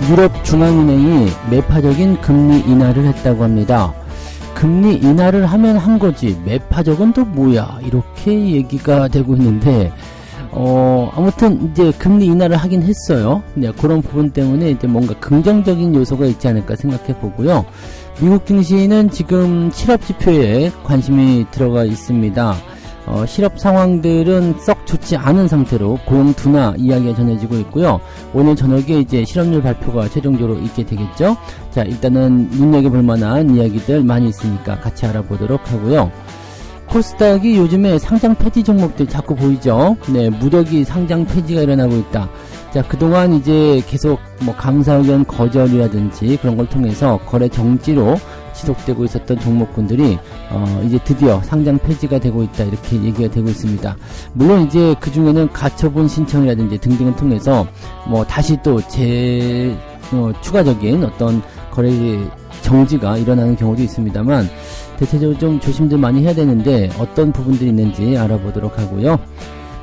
유럽중앙은행이 매파적인 금리 인하를 했다고 합니다. 금리 인하를 하면 한 거지 매파적은 또 뭐야 이렇게 얘기가 되고 있는데 아무튼 이제 금리 인하를 하긴 했어요. 네, 그런 부분 때문에 이제 뭔가 긍정적인 요소가 있지 않을까 생각해 보고요. 미국 증시는 지금 실업 지표에 관심이 들어가 있습니다. 실업 상황들은 썩 좋지 않은 상태로 고용 둔화 이야기가 전해지고 있고요. 오늘 저녁에 이제 실업률 발표가 최종적으로 있게 되겠죠. 자, 일단은 눈여겨볼 만한 이야기들 많이 있으니까 같이 알아보도록 하고요. 코스닥이 요즘에 상장 폐지 종목들 자꾸 보이죠. 네, 무더기 상장 폐지가 일어나고 있다. 자, 그동안 이제 계속 뭐 감사 의견 거절이라든지 그런 걸 통해서 거래 정지로 지속되고 있었던 종목군들이 이제 드디어 상장 폐지가 되고 있다 이렇게 얘기가 되고 있습니다. 물론 이제 그 중에는 가처분 신청이라든지 등등을 통해서 뭐 다시 또 추가적인 어떤 거래 정지가 일어나는 경우도 있습니다만 대체적으로 좀 조심들 많이 해야 되는데 어떤 부분들이 있는지 알아보도록 하고요.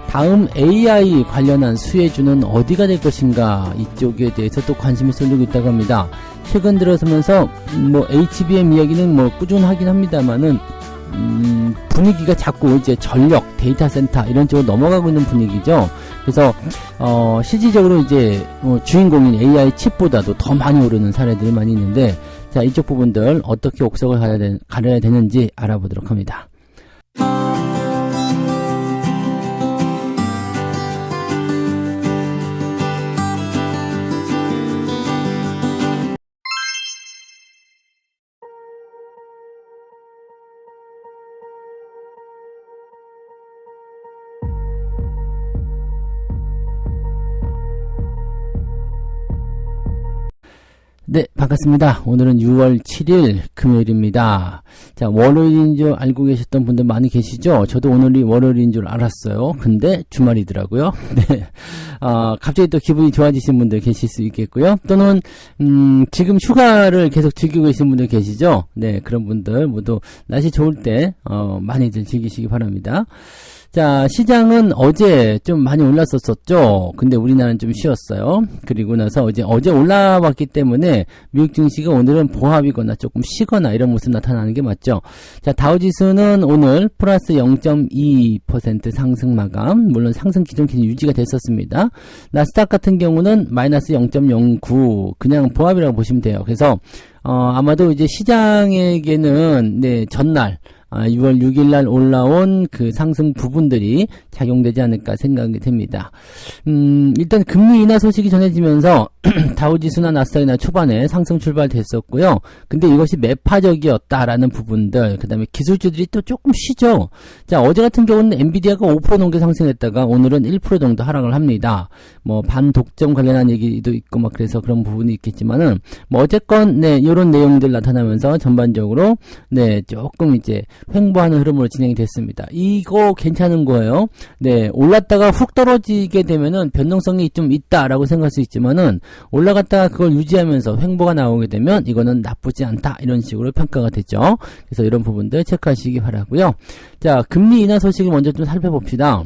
다음 AI 관련한 수혜주는 어디가 될 것인가 이쪽에 대해서 또 관심이 쏠리고 있다고 합니다. 최근 들어서면서 뭐 HBM 이야기는 뭐 꾸준하긴 합니다만은 분위기가 자꾸 이제 전력, 데이터 센터 이런 쪽으로 넘어가고 있는 분위기죠. 그래서 실질적으로 이제 주인공인 AI 칩보다도 더 많이 오르는 사례들이 많이 있는데 자, 이쪽 부분들 어떻게 옥석을 가려야 되는지 알아보도록 합니다. 네, 반갑습니다. 오늘은 6월 7일 금요일입니다. 자, 월요일인 줄 알고 계셨던 분들 많이 계시죠? 저도 오늘이 월요일인 줄 알았어요. 근데 주말이더라고요. 네. 갑자기 또 기분이 좋아지신 분들 계실 수 있겠고요. 또는, 지금 휴가를 계속 즐기고 계신 분들 계시죠? 네, 그런 분들 모두 날씨 좋을 때, 많이들 즐기시기 바랍니다. 자, 시장은 어제 좀 많이 올랐었죠. 근데 우리나라는 좀 쉬었어요. 그리고 나서 어제 올라왔기 때문에 미국 증시가 오늘은 보합이거나 조금 쉬거나 이런 모습 나타나는 게 맞죠. 자, 다우지수는 오늘 플러스 0.2% 상승 마감. 물론 상승 기존 기준 유지가 됐었습니다. 나스닥 같은 경우는 마이너스 0.09 그냥 보합이라고 보시면 돼요. 그래서 아마도 이제 시장에게는 네, 전날 6월 6일 날 올라온 그 상승 부분들이 작용되지 않을까 생각이 됩니다. 일단 금리 인하 소식이 전해지면서 다우지수나 나스닥이나 초반에 상승 출발됐었고요. 근데 이것이 매파적이었다라는 부분들, 그 다음에 기술주들이 또 조금 쉬죠. 자, 어제 같은 경우는 엔비디아가 5% 넘게 상승했다가 오늘은 1% 정도 하락을 합니다. 뭐 반독점 관련한 얘기도 있고 막 그래서 그런 부분이 있겠지만은 뭐 어쨌건 네, 요런 내용들 나타나면서 전반적으로 네, 조금 이제 횡보하는 흐름으로 진행이 됐습니다. 이거 괜찮은 거예요. 네, 올랐다가 훅 떨어지게 되면은 변동성이 좀 있다라고 생각할 수 있지만은 올라갔다가 그걸 유지하면서 횡보가 나오게 되면 이거는 나쁘지 않다 이런 식으로 평가가 되죠. 그래서 이런 부분들 체크하시기 바라고요. 자, 금리 인하 소식을 먼저 좀 살펴봅시다.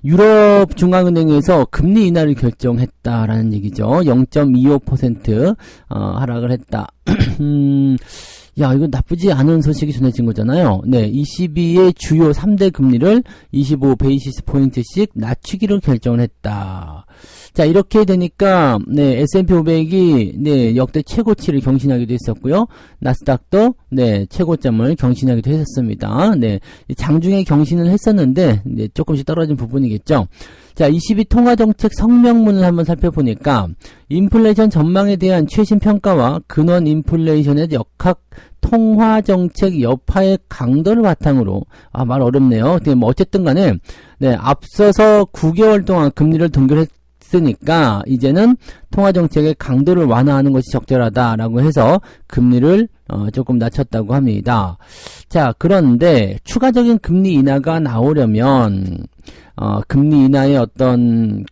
유럽중앙은행에서 금리 인하를 결정했다라는 얘기죠. 0.25% 하락을 했다. 야, 이거 나쁘지 않은 소식이 전해진 거잖아요. 네, ECB의 주요 3대 금리를 25 베이시스 포인트씩 낮추기로 결정을 했다. 자, 이렇게 되니까 네, S&P 500이 네, 역대 최고치를 경신하기도 했었고요. 나스닥도 네, 최고점을 경신하기도 했었습니다. 네, 장중에 경신을 했었는데 네, 조금씩 떨어진 부분이겠죠. 자, 22 통화정책 성명문을 한번 살펴보니까 인플레이션 전망에 대한 최신 평가와 근원 인플레이션의 역학 통화정책 여파의 강도를 바탕으로 말 어렵네요. 근데 뭐 어쨌든 간에 네, 앞서서 9개월 동안 금리를 동결했으니까 이제는 통화정책의 강도를 완화하는 것이 적절하다라고 해서 금리를 조금 낮췄다고 합니다. 자, 그런데 추가적인 금리 인하가 나오려면 금리 인하의 어떤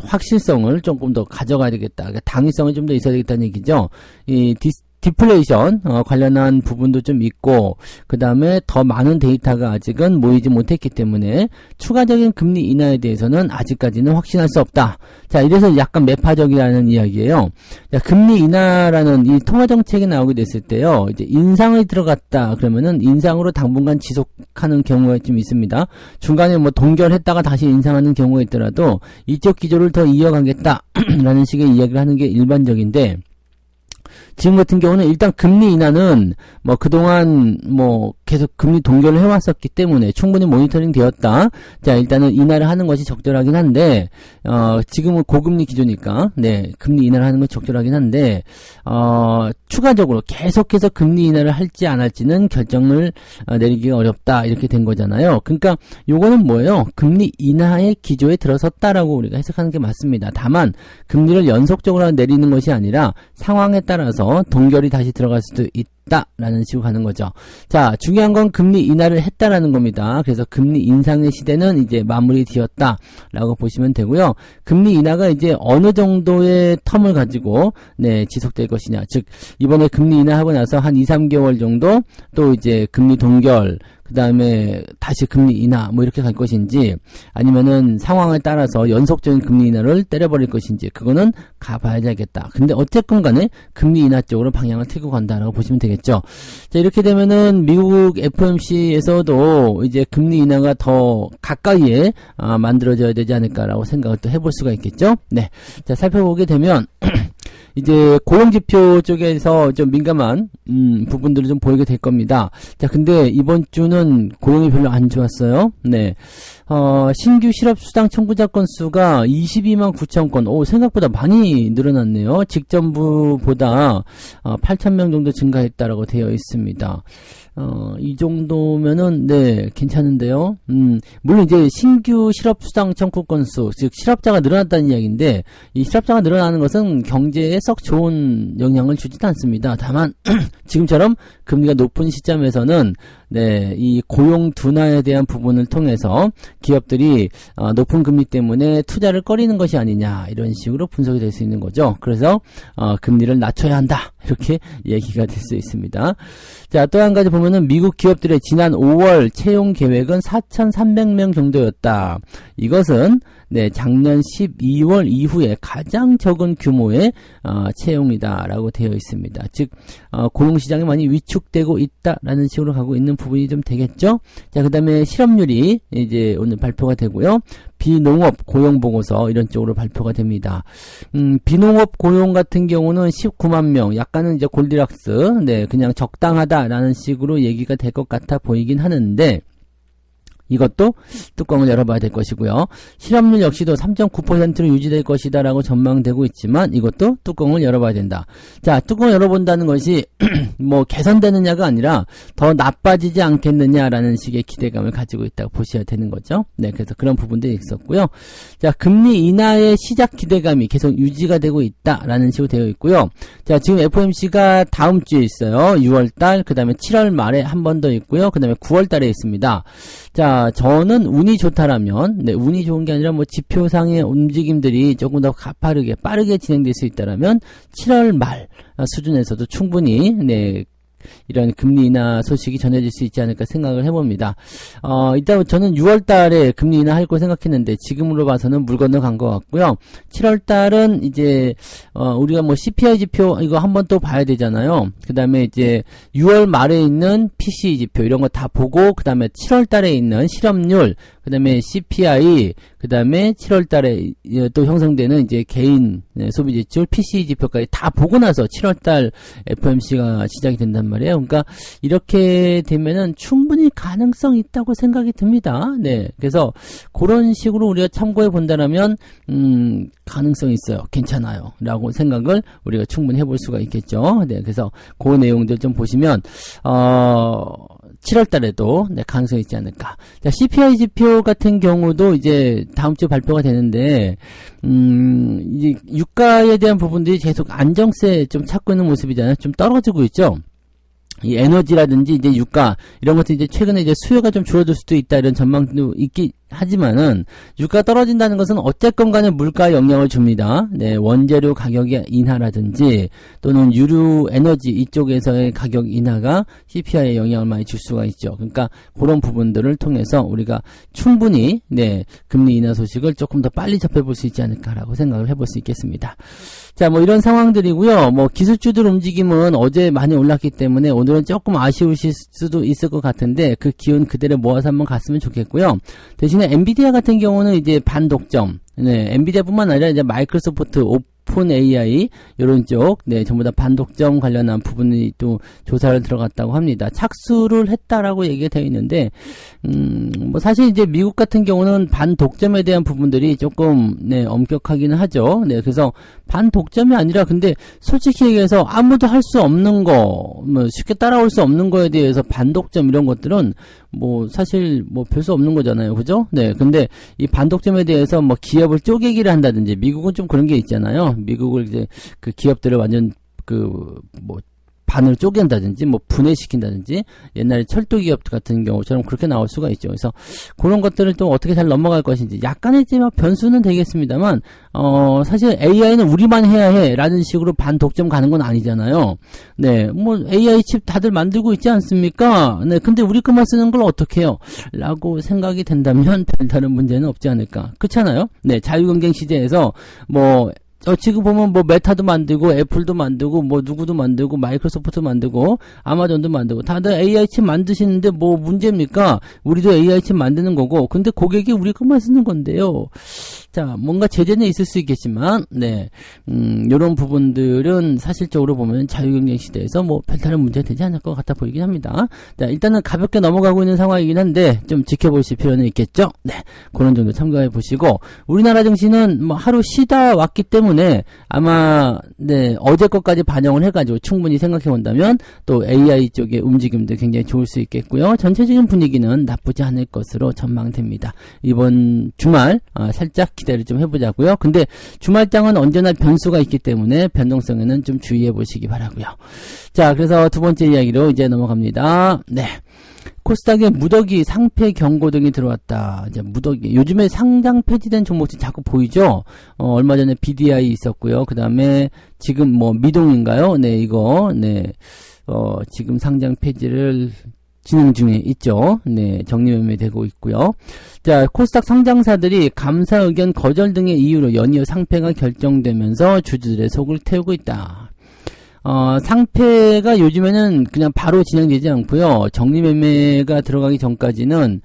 확실성을 조금 더 가져가야 되겠다. 그러니까 당위성이 좀 더 있어야 되겠다는 얘기죠. 이 디플레이션 관련한 부분도 좀 있고, 그 다음에 더 많은 데이터가 아직은 모이지 못했기 때문에 추가적인 금리 인하에 대해서는 아직까지는 확신할 수 없다. 자, 이래서 약간 매파적이라는 이야기예요. 자, 금리 인하라는 이 통화정책이 나오게 됐을 때요, 이제 인상을 들어갔다 그러면은 인상으로 당분간 지속하는 경우가 좀 있습니다. 중간에 뭐 동결했다가 다시 인상하는 경우가 있더라도 이쪽 기조를 더 이어가겠다라는 식의 이야기를 하는 게 일반적인데, 지금 같은 경우는 일단 금리 인하는 뭐 그동안 뭐 계속 금리 동결을 해왔었기 때문에 충분히 모니터링 되었다. 자, 일단은 인하를 하는 것이 적절하긴 한데, 지금은 고금리 기조니까, 네, 금리 인하를 하는 건 적절하긴 한데, 추가적으로 계속해서 금리 인하를 할지 안 할지는 결정을 내리기가 어렵다. 이렇게 된 거잖아요. 그러니까 요거는 뭐예요? 금리 인하의 기조에 들어섰다라고 우리가 해석하는 게 맞습니다. 다만, 금리를 연속적으로 내리는 것이 아니라 상황에 따라서 동결이 다시 들어갈 수도 있다라는 식으로 가는 거죠. 자, 중요한 건 금리 인하를 했다라는 겁니다. 그래서 금리 인상의 시대는 이제 마무리 되었다라고 보시면 되고요. 금리 인하가 이제 어느 정도의 텀을 가지고 네, 지속될 것이냐. 즉, 이번에 금리 인하하고 나서 한 2, 3개월 정도 또 이제 금리 동결, 그 다음에 다시 금리 인하 뭐 이렇게 갈 것인지, 아니면은 상황에 따라서 연속적인 금리 인하를 때려버릴 것인지, 그거는 가봐야겠다. 근데 어쨌건 간에 금리 인하 쪽으로 방향을 틀고 간다라고 보시면 되겠죠. 자, 이렇게 되면은 미국 FOMC에서도 이제 금리 인하가 더 가까이에 만들어져야 되지 않을까라고 생각을 또 해볼 수가 있겠죠. 네, 자, 살펴보게 되면 이제 고용지표 쪽에서 좀 민감한 부분들을 좀 보이게 될 겁니다. 자, 근데 이번 주는 고용이 별로 안 좋았어요. 네, 신규 실업수당 청구자 건수가 22만 9천 건, 생각보다 많이 늘어났네요. 직전부보다 8,000명 정도 증가했다라고 되어 있습니다. 이 정도면은, 네, 괜찮은데요. 물론 이제 신규 실업수당 청구 건수, 즉, 실업자가 늘어났다는 이야기인데, 이 실업자가 늘어나는 것은 경제에 썩 좋은 영향을 주지도 않습니다. 다만, 지금처럼 금리가 높은 시점에서는, 네, 이 고용 둔화에 대한 부분을 통해서 기업들이 높은 금리 때문에 투자를 꺼리는 것이 아니냐, 이런 식으로 분석이 될 수 있는 거죠. 그래서 금리를 낮춰야 한다, 이렇게 얘기가 될 수 있습니다. 자, 또 한 가지 보면은 미국 기업들의 지난 5월 채용 계획은 4,300명 정도였다. 이것은 네, 작년 12월 이후에 가장 적은 규모의 채용이다라고 되어 있습니다. 즉, 고용시장이 많이 위축되고 있다라는 식으로 가고 있는 부분이 좀 되겠죠. 자, 그 다음에 실업률이 이제 오늘 발표가 되고요. 비농업 고용 보고서 이런 쪽으로 발표가 됩니다. 비농업 고용 같은 경우는 19만 명, 약간은 이제 골디락스, 네, 그냥 적당하다라는 식으로 얘기가 될 것 같아 보이긴 하는데, 이것도 뚜껑을 열어봐야 될 것이고요. 실업률 역시도 3.9%로 유지될 것이다라고 전망되고 있지만 이것도 뚜껑을 열어봐야 된다. 자, 뚜껑을 열어본다는 것이 뭐 개선되느냐가 아니라 더 나빠지지 않겠느냐라는 식의 기대감을 가지고 있다고 보셔야 되는 거죠. 네, 그래서 그런 부분들이 있었고요. 자, 금리 인하의 시작 기대감이 계속 유지가 되고 있다라는 식으로 되어 있고요. 자, 지금 FOMC가 다음 주에 있어요. 6월달, 그 다음에 7월 말에 한 번 더 있고요. 그 다음에 9월달에 있습니다. 자, 저는 운이 좋다라면, 네, 운이 좋은 게 아니라 뭐 지표상의 움직임들이 조금 더 가파르게, 빠르게 진행될 수 있다라면 7월 말 수준에서도 충분히, 네, 이런 금리 인하 소식이 전해질 수 있지 않을까 생각을 해봅니다. 일단 저는 6월 달에 금리 인하 할 거 생각했는데 지금으로 봐서는 물 건너간 것 같고요. 7월 달은 이제 우리가 뭐 CPI 지표 이거 한번 또 봐야 되잖아요. 그 다음에 이제 6월 말에 있는 PCE 지표 이런 거 다 보고 그 다음에 7월 달에 있는 실업률, 그 다음에 CPI, 그 다음에 7월 달에 또 형성되는 이제 개인 소비 지출, PCE 지표까지 다 보고 나서 7월 달 FOMC가 시작이 된단 말이에요. 그러니까 이렇게 되면은 충분히 가능성 있다고 생각이 듭니다. 네. 그래서 그런 식으로 우리가 참고해 본다라면, 가능성이 있어요. 괜찮아요. 라고 생각을 우리가 충분히 해볼 수가 있겠죠. 네. 그래서 그 내용들 좀 보시면, 7월 달에도 네, 가능성이 있지 않을까. 자, CPI 지표 같은 경우도 이제 다음 주 발표가 되는데, 이제 유가에 대한 부분들이 계속 안정세 좀 찾고 있는 모습이잖아요. 좀 떨어지고 있죠. 이 에너지라든지 이제 유가 이런 것들 이제 최근에 이제 수요가 좀 줄어들 수도 있다 이런 전망도 하지만은 유가가 떨어진다는 것은 어쨌건 간에 물가에 영향을 줍니다. 네, 원재료 가격의 인하라든지 또는 유류 에너지 이쪽에서의 가격 인하가 CPI에 영향을 많이 줄 수가 있죠. 그러니까 그런 부분들을 통해서 우리가 충분히 네, 금리 인하 소식을 조금 더 빨리 접해볼 수 있지 않을까라고 생각을 해볼 수 있겠습니다. 자, 뭐 이런 상황들이고요. 뭐 기술주들 움직임은 어제 많이 올랐기 때문에 오늘은 조금 아쉬우실 수도 있을 것 같은데 그 기운 그대로 모아서 한번 갔으면 좋겠고요. 대신에 엔비디아 같은 경우는 이제 반독점, 네, 엔비디아뿐만 아니라 이제 마이크로소프트, 오픈 AI 이런 쪽, 네, 전부 다 반독점 관련한 부분이 또 조사를 들어갔다고 합니다. 착수를 했다라고 얘기가 되어 있는데, 뭐 사실 이제 미국 같은 경우는 반독점에 대한 부분들이 조금 네, 엄격하기는 하죠. 네, 그래서 반독점이 아니라 근데 솔직히 얘기해서 아무도 할 수 없는 거, 뭐 쉽게 따라올 수 없는 거에 대해서 반독점 이런 것들은 뭐 사실 뭐 별 수 없는 거잖아요, 그죠? 네, 근데 이 반독점에 대해서 뭐 기업을 쪼개기를 한다든지 미국은 좀 그런 게 있잖아요. 미국을 이제 그 기업들을 완전 뭐 반을 쪼갠다든지 뭐 분해시킨다든지 옛날에 철도기업 같은 경우처럼 그렇게 나올 수가 있죠. 그래서 그런 것들을 또 어떻게 잘 넘어갈 것인지 약간의 변수는 되겠습니다만 사실 AI는 우리만 해야 해 라는 식으로 반독점 가는 건 아니잖아요. 네, 뭐 AI 칩 다들 만들고 있지 않습니까? 네, 근데 우리 것만 쓰는 걸 어떻게 해요? 라고 생각이 된다면 별다른 문제는 없지 않을까. 그렇잖아요? 네, 자유경쟁 시대에서 지금 보면 뭐 메타도 만들고 애플도 만들고 뭐 누구도 만들고 마이크로소프트도 만들고 아마존도 만들고 다들 AI 칩 만드시는데 뭐 문제입니까? 우리도 AI 칩 만드는 거고 근데 고객이 우리 것만 쓰는 건데요. 자, 뭔가 제재는 있을 수 있겠지만 네, 요런 부분들은 사실적으로 보면 자유경쟁 시대에서 뭐 별다른 문제 되지 않을 것 같아 보이긴 합니다. 자, 일단은 가볍게 넘어가고 있는 상황이긴 한데 좀 지켜보실 필요는 있겠죠. 네, 그런 정도 참고해 보시고 우리나라 증시는 뭐 하루 쉬다 왔기 때문에 아마 네, 어제 것까지 반영을 해가지고 충분히 생각해 본다면 또 AI 쪽의 움직임도 굉장히 좋을 수 있겠고요. 전체적인 분위기는 나쁘지 않을 것으로 전망됩니다. 이번 주말 살짝 기대를 좀 해보자고요. 근데 주말장은 언제나 변수가 있기 때문에 변동성에는 좀 주의해 보시기 바라고요. 자, 그래서 두 번째 이야기로 이제 넘어갑니다. 네. 코스닥에 무더기 상패 경고 등이 들어왔다. 이제 무더기. 요즘에 상장 폐지된 종목들 자꾸 보이죠? 얼마 전에 BDI 있었고요. 그 다음에 지금 뭐 미동인가요? 네, 이거, 네. 지금 상장 폐지를 진행 중에 있죠. 네, 정리매매되고 있고요. 자, 코스닥 상장사들이 감사 의견 거절 등의 이유로 연이어 상패가 결정되면서 주주들의 속을 태우고 있다. 상패가 요즘에는 그냥 바로 진행되지 않고요. 정리매매가 들어가기 전까지는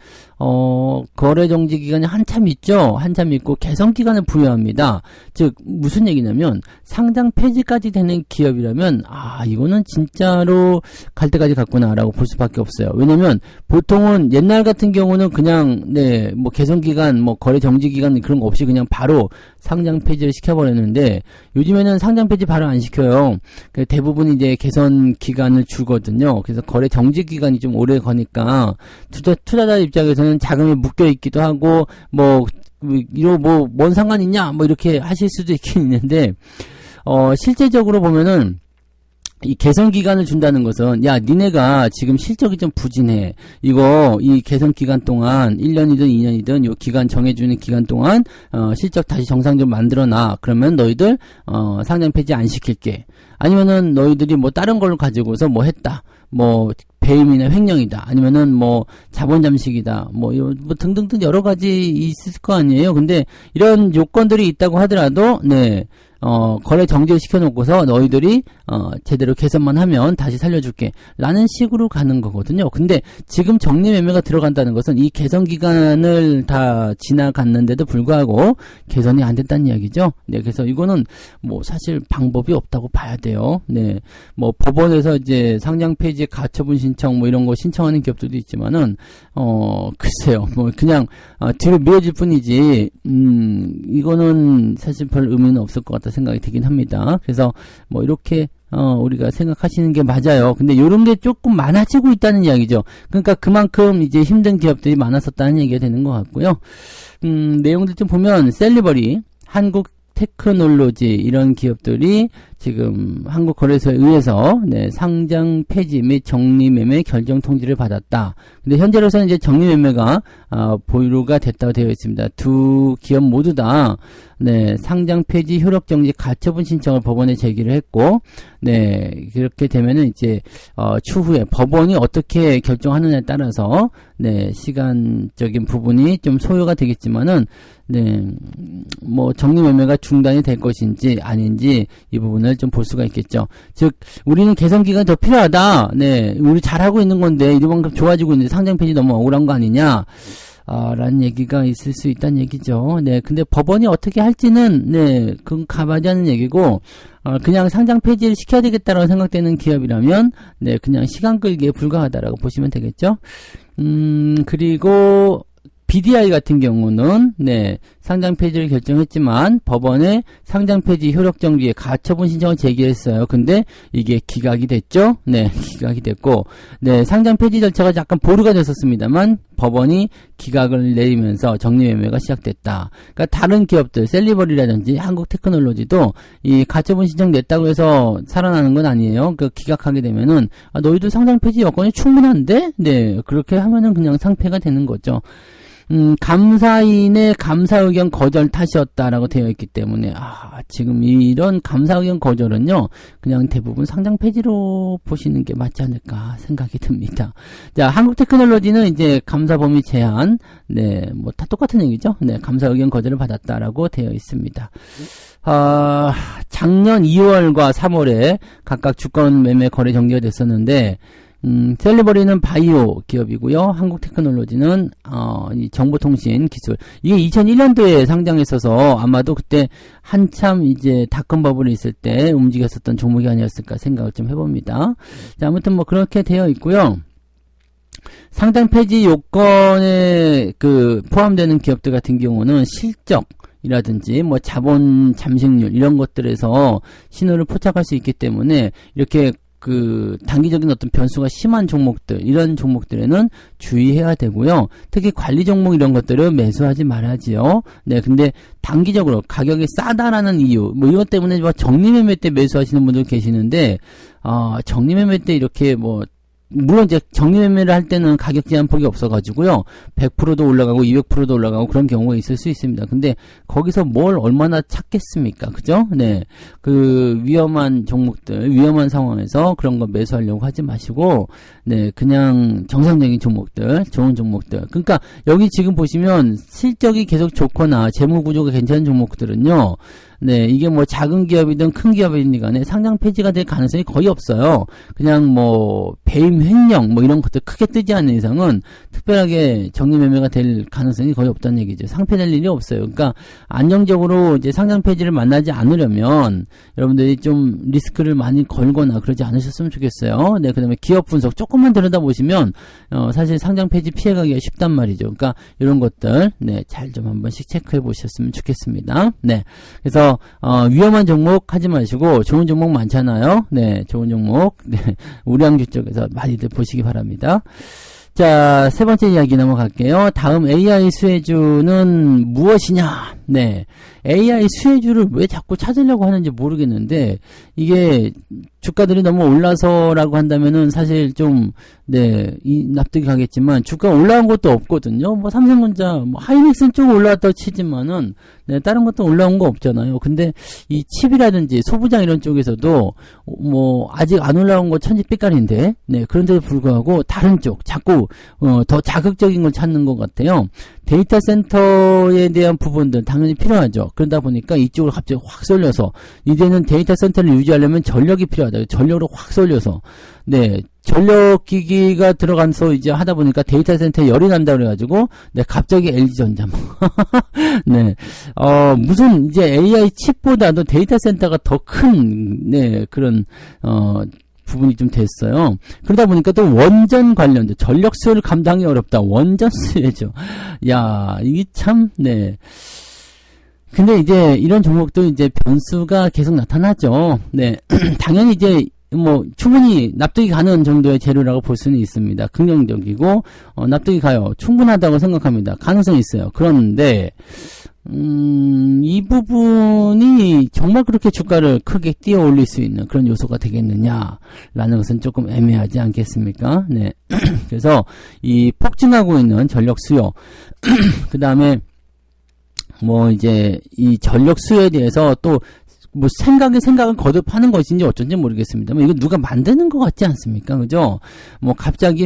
거래 정지 기간이 한참 있죠. 한참 있고 개선 기간을 부여합니다. 즉 무슨 얘기냐면 상장 폐지까지 되는 기업이라면 이거는 진짜로 갈 때까지 갔구나라고 볼 수밖에 없어요. 왜냐면 보통은 옛날 같은 경우는 그냥 네, 뭐 개선 기간, 뭐 거래 정지 기간 그런 거 없이 그냥 바로 상장 폐지를 시켜버렸는데 요즘에는 상장 폐지 바로 안 시켜요. 대부분 이제 개선 기간을 주거든요. 그래서 거래 정지 기간이 좀 오래 거니까 투자자 입장에서는 자금이 묶여 있기도 하고 뭔 상관 있냐 뭐 이렇게 하실 수도 있긴 있는데 실제적으로 보면은 이 개선 기간을 준다는 것은 야 니네가 지금 실적이 좀 부진해 이 개선 기간 동안 1년이든 2년이든 요 기간 정해주는 기간 동안 실적 다시 정상적으로 만들어놔. 그러면 너희들 상장 폐지 안 시킬게. 아니면은 너희들이 뭐 다른 걸 가지고서 뭐 했다. 뭐 배임이나 횡령이다. 아니면은 뭐 자본 잠식이다. 뭐 등등등 여러 가지 있을 거 아니에요. 근데 이런 요건들이 있다고 하더라도 네. 거래 정지를 시켜놓고서 너희들이 제대로 개선만 하면 다시 살려줄게 라는 식으로 가는 거거든요. 근데 지금 정리매매가 들어간다는 것은 이 개선 기간을 다 지나갔는데도 불구하고 개선이 안 됐다는 이야기죠. 네, 그래서 이거는 뭐 사실 방법이 없다고 봐야 돼요. 네, 뭐 법원에서 이제 상장 폐지 가처분 신청 뭐 이런 거 신청하는 기업들도 있지만은 글쎄요, 뭐 그냥 뒤로 미뤄질 뿐이지 이거는 사실 별 의미는 없을 것 같다 생각이 들긴 합니다. 그래서 뭐 이렇게 우리가 생각하시는 게 맞아요. 근데 요런 게 조금 많아지고 있다는 이야기죠. 그러니까 그만큼 이제 힘든 기업들이 많았었다는 얘기가 되는 것 같고요. 내용들 좀 보면 셀리버리, 한국 테크놀로지 이런 기업들이 지금 한국거래소에 의해서 네, 상장 폐지 및 정리매매 결정 통지를 받았다. 근데 현재로서는 이제 정리매매가 보류가 됐다고 되어 있습니다. 두 기업 모두 다 네, 상장 폐지 효력 정지 가처분 신청을 법원에 제기를 했고, 네, 그렇게 되면은 이제 추후에 법원이 어떻게 결정하느냐에 따라서 네, 시간적인 부분이 좀 소요가 되겠지만은 네, 뭐 정리매매가 중단이 될 것인지 아닌지 이 부분을 좀 볼 수가 있겠죠. 즉 우리는 개선 기간이 더 필요하다. 네, 우리 잘하고 있는 건데 이만큼 좋아지고 있는데 상장 폐지 너무 억울한 거 아니냐? 라는 얘기가 있을 수 있다는 얘기죠. 네, 근데 법원이 어떻게 할지는, 네, 그건 가봐야 하는 얘기고, 그냥 상장 폐지를 시켜야 되겠다라고 생각되는 기업이라면, 네, 그냥 시간 끌기에 불과하다라고 보시면 되겠죠. 그리고, BDI 같은 경우는 네, 상장 폐지를 결정했지만 법원에 상장 폐지 효력 정지에 가처분 신청을 제기했어요. 근데 이게 기각이 됐죠? 네, 기각이 됐고 네, 상장 폐지 절차가 약간 보류가 됐었습니다만 법원이 기각을 내리면서 정리매매가 시작됐다. 그러니까 다른 기업들, 셀리버리라든지 한국테크놀로지도 이 가처분 신청 냈다고 해서 살아나는 건 아니에요. 그 기각하게 되면은 너희도 상장 폐지 여건이 충분한데? 네, 그렇게 하면은 그냥 상폐가 되는 거죠. 감사인의 감사 의견 거절 탓이었다라고 되어 있기 때문에 지금 이런 감사 의견 거절은요 그냥 대부분 상장 폐지로 보시는 게 맞지 않을까 생각이 듭니다. 자, 한국테크놀로지는 이제 감사 범위 제한, 네, 뭐 다 똑같은 얘기죠. 네, 감사 의견 거절을 받았다라고 되어 있습니다. 작년 2월과 3월에 각각 주권 매매 거래 정지가 됐었는데. 셀리버리는 바이오 기업이고요. 한국테크놀로지는 이 정보통신 기술. 이게 2001년도에 상장했어서 아마도 그때 한참 이제 닷컴 버블이 있을 때 움직였었던 종목이 아니었을까 생각을 좀 해봅니다. 자, 아무튼 뭐 그렇게 되어 있고요. 상장 폐지 요건에 포함되는 기업들 같은 경우는 실적이라든지 뭐 자본 잠식률 이런 것들에서 신호를 포착할 수 있기 때문에 이렇게 단기적인 어떤 변수가 심한 종목들, 이런 종목들에는 주의해야 되고요. 특히 관리 종목 이런 것들은 매수하지 말아야지요. 네, 근데 단기적으로 가격이 싸다라는 이유, 뭐 이것 때문에 정리매매 때 매수하시는 분들 계시는데, 정리매매 때 이렇게 물론 이제 정리매매를 할 때는 가격 제한폭이 없어가지고요. 100%도 올라가고 200%도 올라가고 그런 경우가 있을 수 있습니다. 근데 거기서 뭘 얼마나 찾겠습니까? 그죠? 네. 위험한 종목들, 위험한 상황에서 그런 거 매수하려고 하지 마시고, 네. 그냥 정상적인 종목들, 좋은 종목들. 그러니까 여기 지금 보시면 실적이 계속 좋거나 재무 구조가 괜찮은 종목들은요. 네, 이게 뭐 작은 기업이든 큰 기업이든 간에 상장 폐지가 될 가능성이 거의 없어요. 그냥 배임 횡령 이런 것들 크게 뜨지 않는 이상은 특별하게 정리매매가 될 가능성이 거의 없다는 얘기죠. 상폐될 일이 없어요. 그러니까 안정적으로 이제 상장 폐지를 만나지 않으려면 여러분들이 좀 리스크를 많이 걸거나 그러지 않으셨으면 좋겠어요. 네, 그다음에 기업 분석 조금만 들여다보시면 사실 상장 폐지 피해가기가 쉽단 말이죠. 그러니까 이런 것들 네, 잘 좀 한 번씩 체크해 보셨으면 좋겠습니다. 네, 그래서 위험한 종목 하지 마시고 좋은 종목 많잖아요. 네, 좋은 종목 네, 우량주 쪽에서 많이들 보시기 바랍니다. 자, 세 번째 이야기 넘어갈게요. 다음 AI 수혜주는 무엇이냐? 네, AI 수혜주를 왜 자꾸 찾으려고 하는지 모르겠는데 이게 주가들이 너무 올라서라고 한다면은 사실 좀 납득이 가겠지만 주가 올라온 것도 없거든요. 삼성전자, 하이닉스는 좀 올라왔다고 치지만은 네, 다른 것도 올라온 거 없잖아요. 근데 이 칩이라든지 소부장 이런 쪽에서도 아직 안 올라온 거 천지빛깔인데 네, 그런데도 불구하고 다른 쪽 자꾸 더 자극적인 걸 찾는 것 같아요. 데이터 센터에 대한 부분들 당연히 필요하죠. 그러다 보니까 이쪽으로 갑자기 확 쏠려서 이제는 데이터 센터를 유지하려면 전력이 필요하다. 전력으로 확 쏠려서 네, 전력기기가 들어가서 이제 하다 보니까 데이터 센터에 열이 난다 그래가지고 네, 갑자기 LG전자 네, 무슨 이제 AI 칩보다도 데이터 센터가 더 큰 네, 그런 부분이 좀 됐어요. 그러다 보니까 또 원전 관련도 전력 수요를 감당이 어렵다. 원전 수요죠. 야, 이게 참 네. 근데 이제 이런 종목도 이제 변수가 계속 나타나죠. 네. 당연히 이제 충분히 납득이 가는 정도의 재료라고 볼 수는 있습니다. 긍정적이고 납득이 가요. 충분하다고 생각합니다. 가능성이 있어요. 그런데 이 부분이 정말 그렇게 주가를 크게 띄어 올릴 수 있는 그런 요소가 되겠느냐라는 것은 조금 애매하지 않겠습니까? 네. 그래서 이 폭증하고 있는 전력 수요, 그 다음에 뭐 이제 이 전력 수요에 대해서 또 뭐 생각을 거듭하는 것인지 어쩐지 모르겠습니다만 이거 누가 만드는 것 같지 않습니까? 그죠? 뭐 갑자기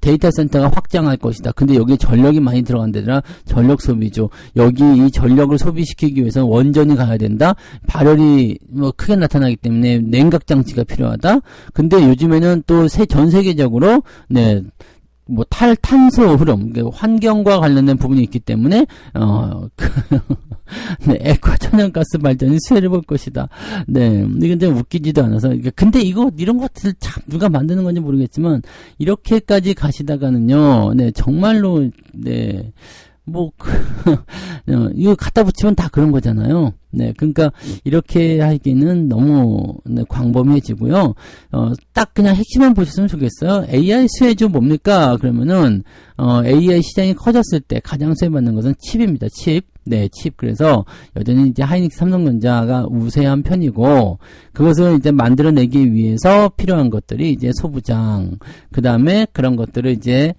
데이터 센터가 확장할 것이다. 근데 여기에 전력이 많이 들어간 데라 전력 소비죠. 여기 이 전력을 소비시키기 위해서는 원전이 가야 된다. 발열이 뭐 크게 나타나기 때문에 냉각 장치가 필요하다. 근데 요즘에는 또 전 세계적으로 뭐 탈탄소 흐름, 환경과 관련된 부분이 있기 때문에 액화 천연가스 발전이 수혜를 볼 것이다. 네, 이건 좀 웃기지도 않아서. 근데 이런 것들 참 누가 만드는 건지 모르겠지만 이렇게까지 가시다가는요, 네, 정말로 이거 갖다 붙이면 다 그런 거잖아요. 네, 그러니까 이렇게 하기는 너무 광범위해지고요. 딱 그냥 핵심만 보셨으면 좋겠어요. AI 수혜주 뭡니까? 그러면은 AI 시장이 커졌을 때 가장 수혜받는 것은 칩입니다. 칩. 네, 칩. 그래서 여전히 이제 하이닉스 삼성전자가 우세한 편이고, 그것을 이제 만들어내기 위해서 필요한 것들이 이제 소부장, 그 다음에 그런 것들을 이제,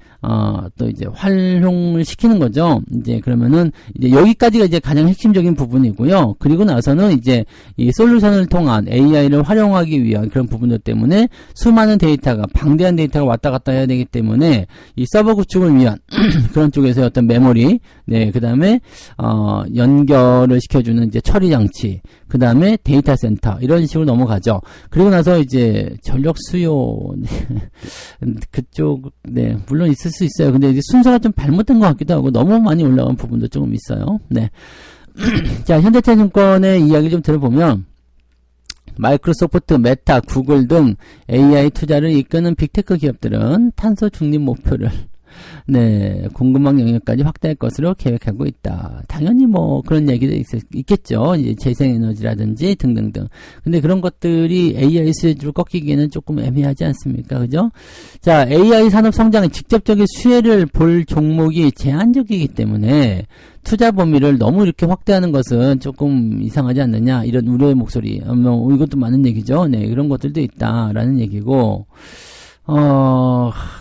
또 이제 활용을 시키는 거죠. 이제 그러면은 이제 여기까지가 이제 가장 핵심적인 부분이고요. 그리고 나서는 이제 이 솔루션을 통한 AI를 활용하기 위한 그런 부분들 때문에 수많은 데이터가, 방대한 데이터가 왔다 갔다 해야 되기 때문에 이 서버 구축을 위한 그런 쪽에서의 어떤 메모리, 네, 그 다음에, 연결을 시켜주는 이제 처리 장치, 그 다음에 데이터 센터, 이런 식으로 넘어가죠. 그리고 나서 이제 전력 수요, 그쪽, 네, 물론 있을 수 있어요. 근데 이제 순서가 좀 잘못된 것 같기도 하고, 너무 많이 올라간 부분도 조금 있어요. 네. 자, 현대차증권의 이야기 좀 들어보면, 마이크로소프트, 메타, 구글 등 AI 투자를 이끄는 빅테크 기업들은 탄소 중립 목표를 공급망 영역까지 확대할 것으로 계획하고 있다. 당연히 뭐 그런 얘기도 있겠죠. 이제 재생에너지라든지 등등등. 근데 그런 것들이 AI 수혜주로 꺾이기에는 조금 애매하지 않습니까? 그죠? 자, AI 산업 성장에 직접적인 수혜를 볼 종목이 제한적이기 때문에 투자 범위를 너무 이렇게 확대하는 것은 조금 이상하지 않느냐, 이런 우려의 목소리. 이것도 많은 얘기죠. 네, 이런 것들도 있다라는 얘기고,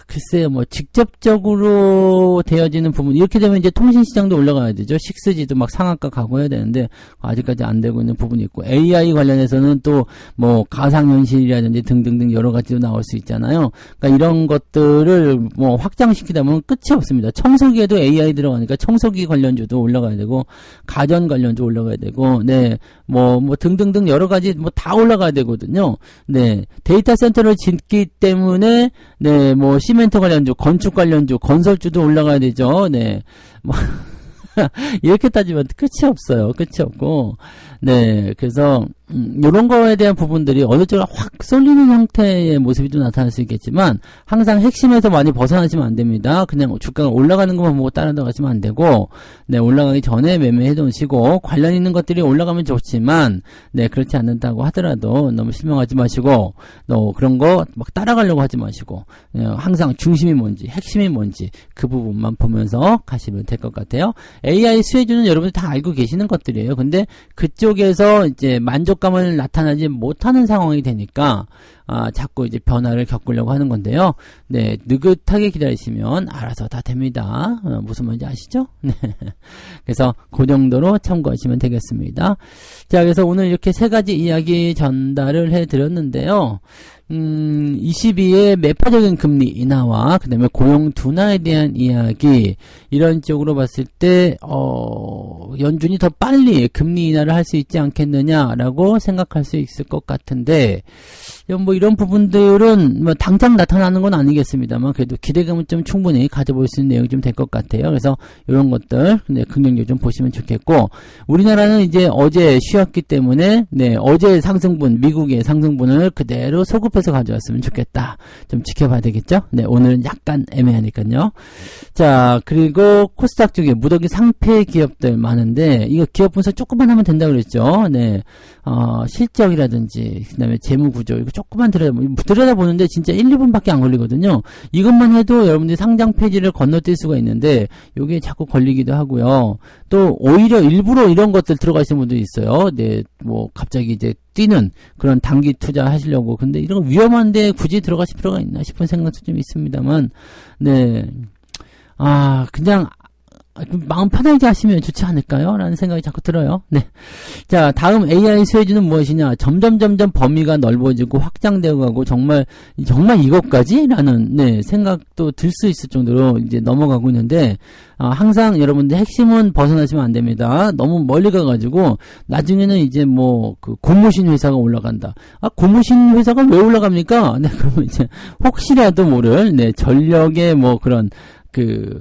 글쎄요, 뭐, 직접적으로 되어지는 부분, 이렇게 되면 이제 통신시장도 올라가야 되죠. 6G도 막 상한가 가고 해야 되는데, 아직까지 안 되고 있는 부분이 있고, AI 관련해서는 또, 뭐, 가상현실이라든지 등등등 여러 가지도 나올 수 있잖아요. 그러니까 이런 것들을 뭐, 확장시키다 보면 끝이 없습니다. 청소기에도 AI 들어가니까 청소기 관련주도 올라가야 되고, 가전 관련주 올라가야 되고, 네, 뭐, 등등등 여러 가지 뭐 다 올라가야 되거든요. 네, 데이터 센터를 짓기 때문에, 네, 뭐, 시멘트 관련주, 건축 관련주, 건설주도 올라가야 되죠. 네, 뭐, 이렇게 따지면 끝이 없어요. 끝이 없고, 네, 그래서, 요런 거에 대한 부분들이 어느 쪽으로 확 쏠리는 형태의 모습이 좀 나타날 수 있겠지만, 항상 핵심에서 많이 벗어나시면 안 됩니다. 그냥 주가가 올라가는 것만 보고 따라가시면 안 되고, 네, 올라가기 전에 매매해 놓으시고, 관련 있는 것들이 올라가면 좋지만, 네, 그렇지 않는다고 하더라도 너무 실망하지 마시고, 그런 거 막 따라가려고 하지 마시고, 항상 중심이 뭔지, 핵심이 뭔지, 그 부분만 보면서 가시면 될 것 같아요. AI 수혜주는 여러분들 다 알고 계시는 것들이에요. 근데 그쪽에서 이제 만족감을 나타나지 못하는 상황이 되니까 자꾸 이제 변화를 겪으려고 하는 건데요. 네, 느긋하게 기다리시면 알아서 다 됩니다. 무슨 말인지 아시죠? 네. 그래서 그 정도로 참고하시면 되겠습니다. 자, 그래서 오늘 이렇게 세 가지 이야기 전달을 해드렸는데요. 22의 매파적인 금리 인하와 그 다음에 고용 둔화에 대한 이야기, 이런 쪽으로 봤을 때 연준이 더 빨리 금리 인하를 할 수 있지 않겠느냐라고 생각할 수 있을 것 같은데, 뭐 이런 부분들은 뭐 당장 나타나는 건 아니겠습니다만 그래도 기대감은 좀 충분히 가져볼 수 있는 내용이 좀 될 것 같아요. 그래서 이런 것들 긍정적으로 좀 보시면 좋겠고, 우리나라는 이제 어제 쉬었기 때문에 어제 상승분, 미국의 상승분을 그대로 소급해 싶어서 가져왔으면 좋겠다. 좀 지켜봐야 되겠죠? 네, 오늘은 약간 애매하니까요. 자, 그리고 코스닥 쪽에 무더기 상패 기업들 많은데, 이거 기업 분석 조금만 하면 된다고 그랬죠? 네, 실적이라든지, 그 다음에 재무구조, 이거 조금만 들여다보는데 진짜 1, 2분밖에 안 걸리거든요. 이것만 해도 여러분들이 상장 페이지를 건너뛸 수가 있는데, 요게 자꾸 걸리기도 하고요. 또, 오히려 일부러 이런 것들 들어가시는 분도 있어요. 네, 뭐, 갑자기 이제 뛰는 그런 단기 투자 하시려고. 근데 이런 거 위험한데 굳이 들어가실 필요가 있나 싶은 생각도 좀 있습니다만, 네. 그냥, 마음 편하게 하시면 좋지 않을까요? 라는 생각이 자꾸 들어요. 네. 자, 다음 AI 수혜주는 무엇이냐? 점점 범위가 넓어지고 확장되어 가고 정말 이것까지? 라는, 네, 생각도 들 수 있을 정도로 이제 넘어가고 있는데, 항상 여러분들 핵심은 벗어나시면 안 됩니다. 너무 멀리 가가지고, 나중에는 이제 고무신 회사가 올라간다. 고무신 회사가 왜 올라갑니까? 네, 그러면 이제 혹시라도 모를, 네, 전력의 그런,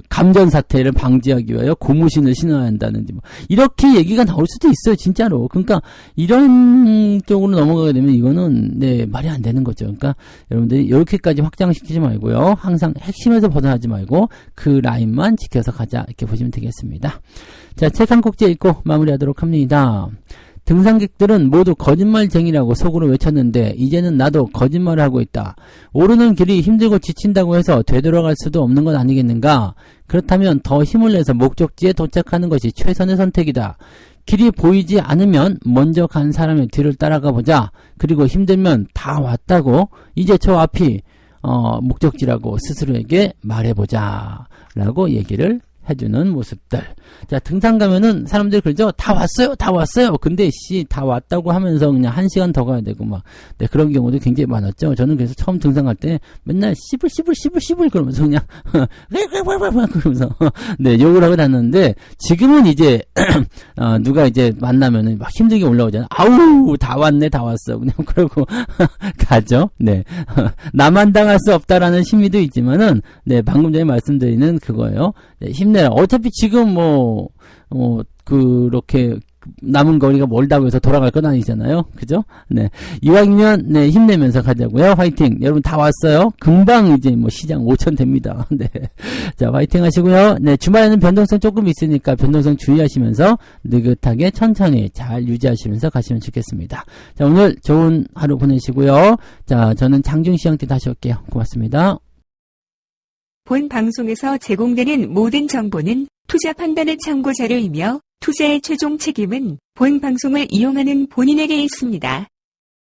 감전 사태를 방지하기 위하여 고무신을 신어야 한다는지, 이렇게 얘기가 나올 수도 있어요, 진짜로. 그러니까, 이런 쪽으로 넘어가게 되면 이거는, 네, 말이 안 되는 거죠. 그러니까, 여러분들이 이렇게까지 확장시키지 말고요. 항상 핵심에서 벗어나지 말고, 그 라인만 지켜서 가자. 이렇게 보시면 되겠습니다. 자, 책 한 꼭지 읽고 마무리하도록 합니다. 등산객들은 모두 거짓말쟁이라고 속으로 외쳤는데 이제는 나도 거짓말을 하고 있다. 오르는 길이 힘들고 지친다고 해서 되돌아갈 수도 없는 건 아니겠는가? 그렇다면 더 힘을 내서 목적지에 도착하는 것이 최선의 선택이다. 길이 보이지 않으면 먼저 간 사람의 뒤를 따라가 보자. 그리고 힘들면 다 왔다고 이제 저 앞이 목적지라고 스스로에게 말해보자. 라고 얘기를 해주는 모습들. 자, 등산 가면은 사람들이 그러죠? 다 왔어요. 근데 다 왔다고 하면서 그냥 1시간 더 가야 되고 네, 그런 경우도 굉장히 많았죠. 저는 그래서 처음 등산 갈 때 맨날 씨불 그러면서 그냥 그러면서 네, 욕을 하고 다녔는데 지금은 이제 누가 이제 만나면은 막 힘들게 올라오잖아요. 아우, 다 왔어. 그냥 그러고 가죠. 네. 나만 당할 수 없다라는 심리도 있지만은 네, 방금 전에 말씀드리는 그거예요. 네, 힘내라. 어차피 지금 그렇게 남은 거리가 멀다고 해서 돌아갈 건 아니잖아요. 그죠? 네. 이왕이면, 네, 힘내면서 가자고요. 화이팅! 여러분 다 왔어요. 금방 이제 시장 5천 됩니다. 네. 자, 화이팅 하시고요. 네, 주말에는 변동성 조금 있으니까 변동성 주의하시면서 느긋하게 천천히 잘 유지하시면서 가시면 좋겠습니다. 자, 오늘 좋은 하루 보내시고요. 자, 저는 장중시장 때 다시 올게요. 고맙습니다. 본 방송에서 제공되는 모든 정보는 투자 판단의 참고 자료이며 투자의 최종 책임은 본 방송을 이용하는 본인에게 있습니다.